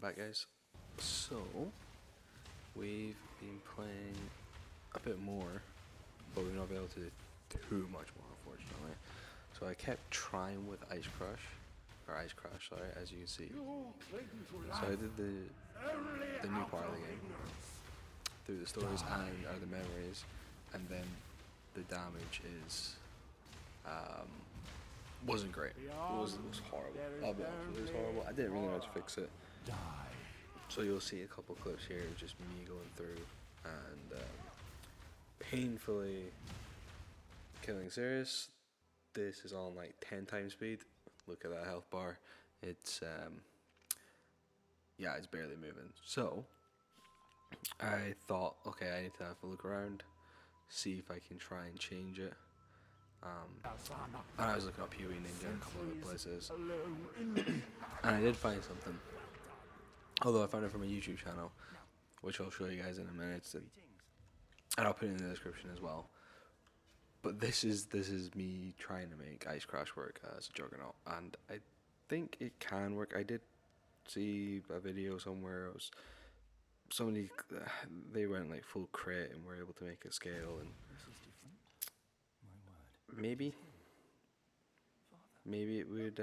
back, guys. So we've been playing a bit more, but we've not been able to do too much more, unfortunately. So I kept trying with Ice Crash, sorry, as you can see. So I did the new part of the game through the stories and the memories, and then the damage is wasn't great. It was horrible. I'll be honest, it was horrible. I didn't really know how to fix it. So you'll see a couple clips here of just me going through and painfully killing Sirius. This is on like 10 times speed. Look at that health bar. It's yeah, it's barely moving. So I thought, okay, I need to have a look around, see if I can try and change it. And I was looking up PoE Ninja in a couple other places, and I did find something. Although I found it from a YouTube channel, which I'll show you guys in a minute, and I'll put it in the description as well. But this is me trying to make Ice Crash work as a Juggernaut, and I think it can work. I did see a video somewhere. It was somebody, they went like full crit and were able to make it scale, and maybe it would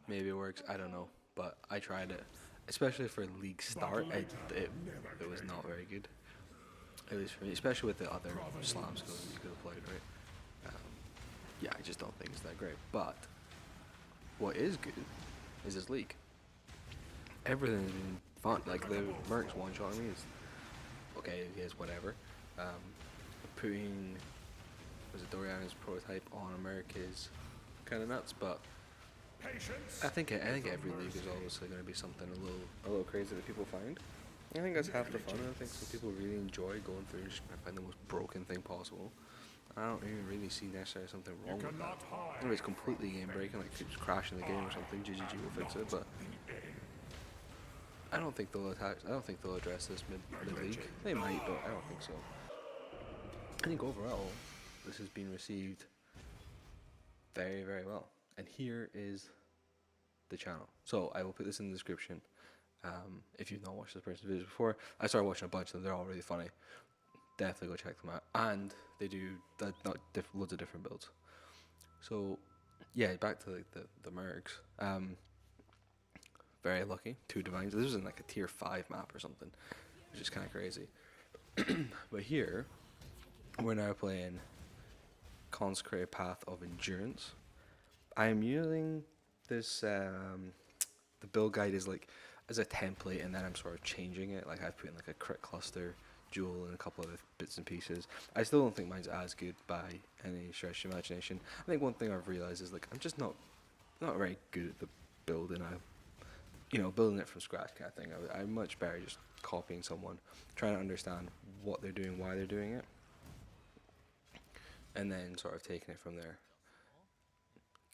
maybe it works. I don't know, but I tried it, especially for league start. It was not very good. At least for me, especially with the other slam skills that you could have played, right? Yeah, I just don't think it's that great. But what is good is this league. Everything's been fun. Like the Mercs one-shot me is okay. Yes, whatever. Putting Doriana's prototype on America is kind of nuts, but I think every league is always going to be something a little crazy that people find. I think that's half the fun. I think some people really enjoy going through and just find the most broken thing possible. I don't even really see necessarily something wrong with that. If it's completely game breaking, like keeps crashing the game or something, GGG will fix it. But I don't think they'll address this mid league. They might, but I don't think so. I think overall, this has been received very, very well. And here is the channel. So I will put this in the description. If you've not watched this person's videos before, I started watching a bunch of them. They're all really funny. Definitely go check them out. And they do loads of different builds. So yeah, back to like the Mercs. Very lucky. 2 divines. This was in like a tier 5 map or something, which is kind of crazy. But here we're now playing Consecrated Path of Endurance. I am using this. The build guide is like as a template, and then I'm sort of changing it. Like I've put in like a crit cluster, jewel, and a couple other bits and pieces. I still don't think mine's as good by any stretch of imagination. I think one thing I've realized is like I'm just not very good at the building. Building it from scratch kind of thing. I'm much better just copying someone, trying to understand what they're doing, why they're doing it, and then sort of taking it from there.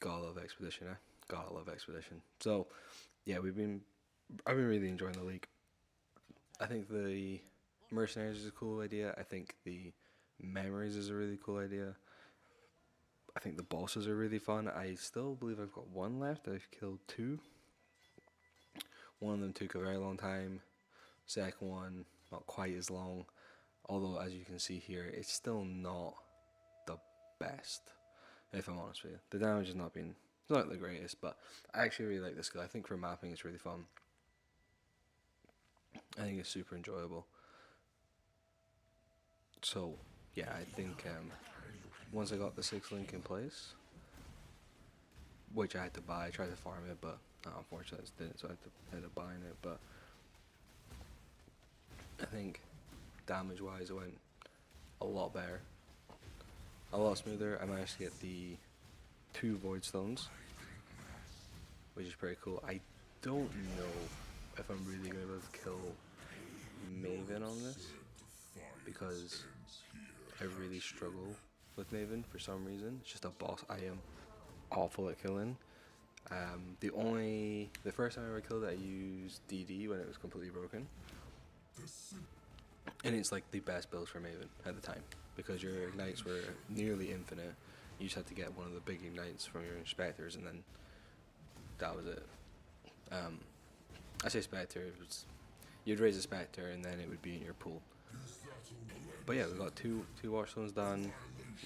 Gotta love Expedition, eh? Gotta love Expedition. So, yeah, I've been really enjoying the league. I think the Mercenaries is a cool idea. I think the Memories is a really cool idea. I think the bosses are really fun. I still believe I've got 1 left. I've killed 2. One of them took a very long time. Second one, not quite as long. Although, as you can see here, it's still not the best, if I'm honest with you. The damage has not been, it's not the greatest, but I actually really like this skill. I think for mapping it's really fun. I think it's super enjoyable. So, yeah, I think once I got the 6th link in place, which I had to buy, I tried to farm it, but unfortunately I just didn't, so I ended up buying it. But I think damage-wise it went a lot better, a lot smoother. I managed to get the 2 Void Stones, which is pretty cool. I don't know if I'm really going to be able to kill Maven on this, because I really struggle with Maven for some reason. It's just a boss I am awful at killing. The first time I ever killed it, I used DD when it was completely broken. And it's like the best build for Maven at the time, because your ignites were nearly infinite. You just had to get one of the big ignites from your inspectors, and then that was it. I say Spectre. You'd raise a Spectre and then it would be in your pool. But yeah, we got two Watchstones done.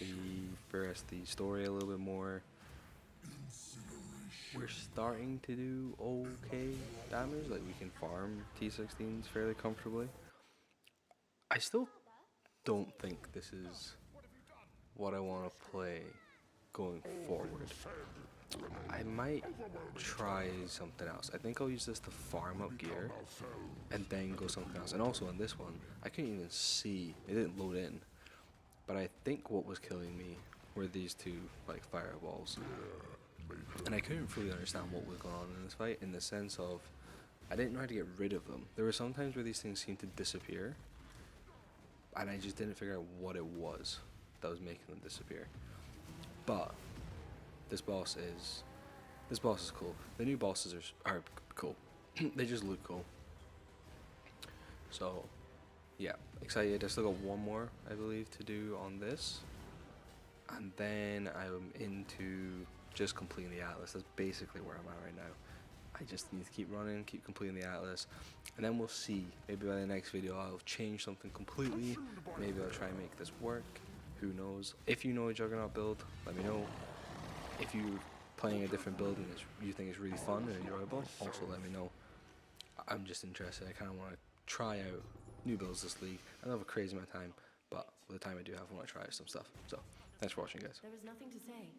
We progressed the story a little bit more. We're starting to do okay damage. Like, we can farm T16s fairly comfortably. I still don't think this is what I want to play going forward. I might try something else. I think I'll use this to farm up gear and then go something else. And also on this one, I couldn't even see, it didn't load in. But I think what was killing me were these two like fireballs. And I couldn't fully understand what was going on in this fight, in the sense of I didn't know how to get rid of them. There were some times where these things seemed to disappear, and I just didn't figure out what it was that was making them disappear. But this boss is cool. The new bosses are cool. They just look cool. So yeah, excited. I still got one more, I believe, to do on this, and then I'm into just completing the Atlas. That's basically where I'm at right now. I just need to keep running, keep completing the Atlas, and then we'll see. Maybe by the next video I'll change something completely. Maybe I'll try and make this work. Who knows? If you know a Juggernaut build, let me know. If you're playing a different build and you think it's really fun and enjoyable, also let me know. I'm just interested. I kind of want to try out new builds this league. I don't have a crazy amount of time, but with the time I do have, I want to try some stuff. So, thanks for watching, guys. There is nothing to say.